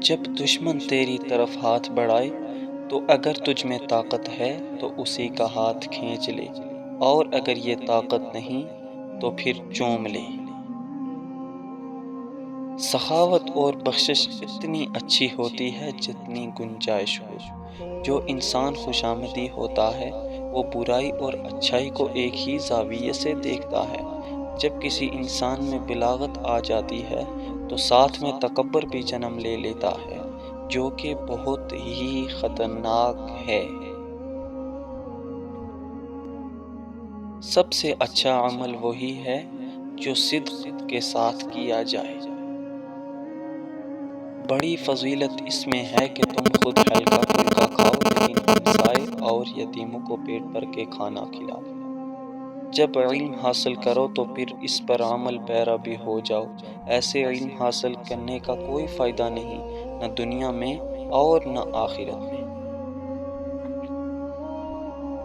جب دشمن تیری طرف ہاتھ بڑھائے تو اگر تجھ میں طاقت ہے تو اسی کا ہاتھ کھینچ لے، اور اگر یہ طاقت نہیں تو پھر چوم لے۔ سخاوت اور بخشش اتنی اچھی ہوتی ہے جتنی گنجائش ہو۔ جو انسان خوشامدی ہوتا ہے وہ برائی اور اچھائی کو ایک ہی زاویے سے دیکھتا ہے۔ جب کسی انسان میں بلاغت آ جاتی ہے تو ساتھ میں تکبر بھی جنم لے لیتا ہے، جو کہ بہت ہی خطرناک ہے۔ سب سے اچھا عمل وہی ہے جو صدق کے ساتھ کیا جائے۔ بڑی فضیلت اس میں ہے کہ تم خود ہلکا پھلکا کھاؤ لیکن ہمسائے اور یتیموں کو پیٹ بھر کے کھانا کھلاؤ۔ جب علم حاصل کرو تو پھر اس پر عمل پیرا بھی ہو جاؤ۔ ایسے علم حاصل کرنے کا کوئی فائدہ نہیں، نہ دنیا میں اور نہ آخرت میں۔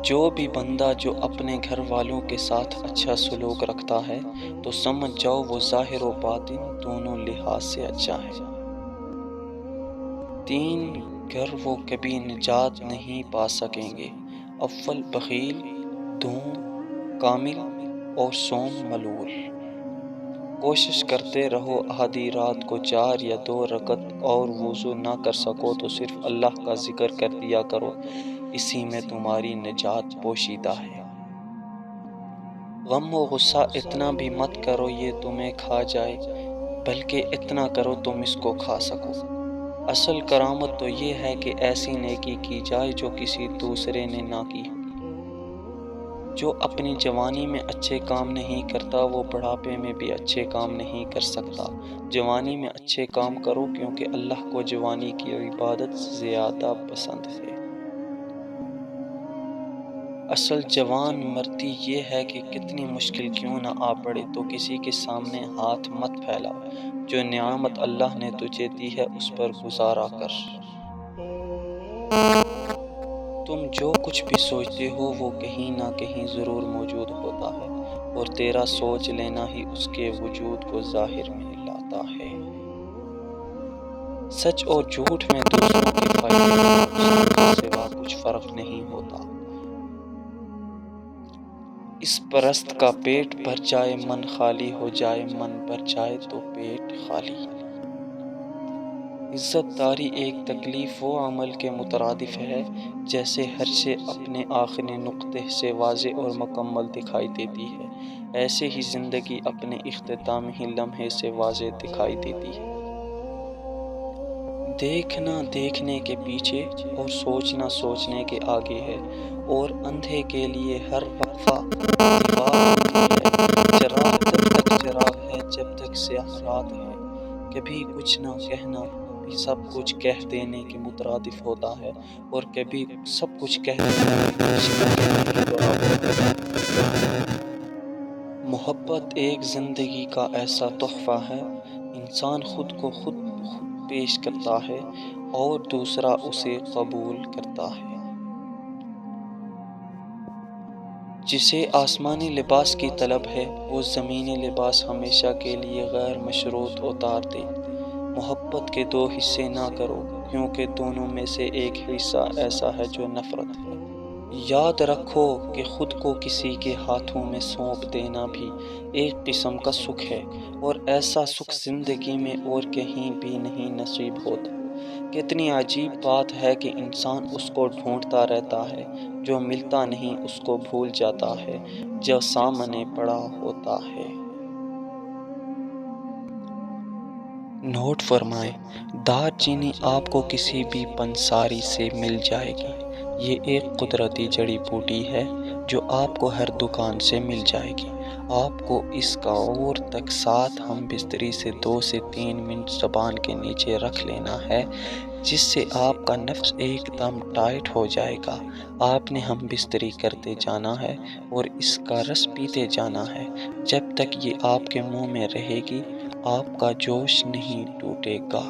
جو بھی بندہ جو اپنے گھر والوں کے ساتھ اچھا سلوک رکھتا ہے تو سمجھ جاؤ وہ ظاہر و باطن دونوں لحاظ سے اچھا ہے۔ تین گر وہ کبھی نجات نہیں پا سکیں گے: اول بخیل، دوم کامل اور سوم ملول۔ کوشش کرتے رہو آدھی رات کو 4 یا 2 رکعت اور وضو نہ کر سکو تو صرف اللہ کا ذکر کر دیا کرو، اسی میں تمہاری نجات پوشیدہ ہے۔ غم و غصہ اتنا بھی مت کرو یہ تمہیں کھا جائے، بلکہ اتنا کرو تم اس کو کھا سکو۔ اصل کرامت تو یہ ہے کہ ایسی نیکی کی جائے جو کسی دوسرے نے نہ کی ہو۔ جو اپنی جوانی میں اچھے کام نہیں کرتا وہ بڑھاپے میں بھی اچھے کام نہیں کر سکتا۔ جوانی میں اچھے کام کرو کیونکہ اللہ کو جوانی کی عبادت زیادہ پسند ہے۔ اصل جوان مرتی یہ ہے کہ کتنی مشکل کیوں نہ آ پڑے تو کسی کے سامنے ہاتھ مت پھیلاؤ۔ جو نعمت اللہ نے تجھے دی ہے اس پر گزارا کر۔ تم جو کچھ بھی سوچتے ہو وہ کہیں نہ کہیں ضرور موجود ہوتا ہے، اور تیرا سوچ لینا ہی اس کے وجود کو ظاہر میں لاتا ہے۔ سچ اور جھوٹ میں دوسروں کے فائدے اور نقصان کے سوا کچھ فرق نہیں ہوتا۔ اس پرست کا پیٹ بھر جائے من خالی ہو جائے، من بھر جائے تو پیٹ خالی۔ عزت داری ایک تکلیف و عمل کے مترادف ہے، جیسے ہر شے اپنے آخری نقطے سے واضح اور مکمل دکھائی دیتی ہے، ایسے ہی زندگی اپنے اختتامی لمحے سے واضح دکھائی دیتی ہے۔ دیکھنا دیکھنے کے پیچھے اور سوچنا سوچنے کے آگے ہے، اور اندھے کے لیے ہر وقفہ دیوار ہوتی ہے۔ چراغ تب تک چراغ ہے جب تک سیاہ رات ہے۔ کبھی کچھ نہ کہنا بھی سب کچھ کہہ دینے کے مترادف ہوتا ہے، اور کبھی سب کچھ کہہ دینا بھی کچھ نہ کہنے کے برابر ہوتا ہے۔ محبت ایک زندگی کا ایسا تحفہ ہے، انسان خود کو خود پیش کرتا ہے اور دوسرا اسے قبول کرتا ہے۔ جسے آسمانی لباس کی طلب ہے وہ زمینی لباس ہمیشہ کے لیے غیر مشروط اتار دے۔ محبت کے 2 حصے نہ کرو، کیونکہ دونوں میں سے ایک حصہ ایسا ہے جو نفرت ہے۔ یاد رکھو کہ خود کو کسی کے ہاتھوں میں سونپ دینا بھی ایک قسم کا سکھ ہے، اور ایسا سکھ زندگی میں اور کہیں بھی نہیں نصیب ہوتا۔ کتنی عجیب بات ہے کہ انسان اس کو ڈھونڈتا رہتا ہے جو ملتا نہیں، اس کو بھول جاتا ہے جو سامنے پڑا ہوتا ہے۔ نوٹ فرمائیں: دار چینی آپ کو کسی بھی پنساری سے مل جائے گی۔ یہ ایک قدرتی جڑی بوٹی ہے جو آپ کو ہر دکان سے مل جائے گی۔ آپ کو اس کا عور تک ساتھ ہم بستری سے 2 سے 3 منٹ زبان کے نیچے رکھ لینا ہے، جس سے آپ کا نفس ایک دم ٹائٹ ہو جائے گا۔ آپ نے ہم بستری کرتے جانا ہے اور اس کا رس پیتے جانا ہے۔ جب تک یہ آپ کے منہ میں رہے گی آپ کا جوش نہیں ٹوٹے گا۔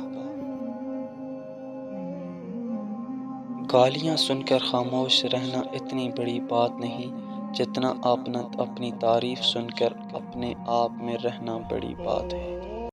گالیاں سن کر خاموش رہنا اتنی بڑی بات نہیں جتنا اپنی تعریف سن کر اپنے آپ میں رہنا بڑی بات ہے۔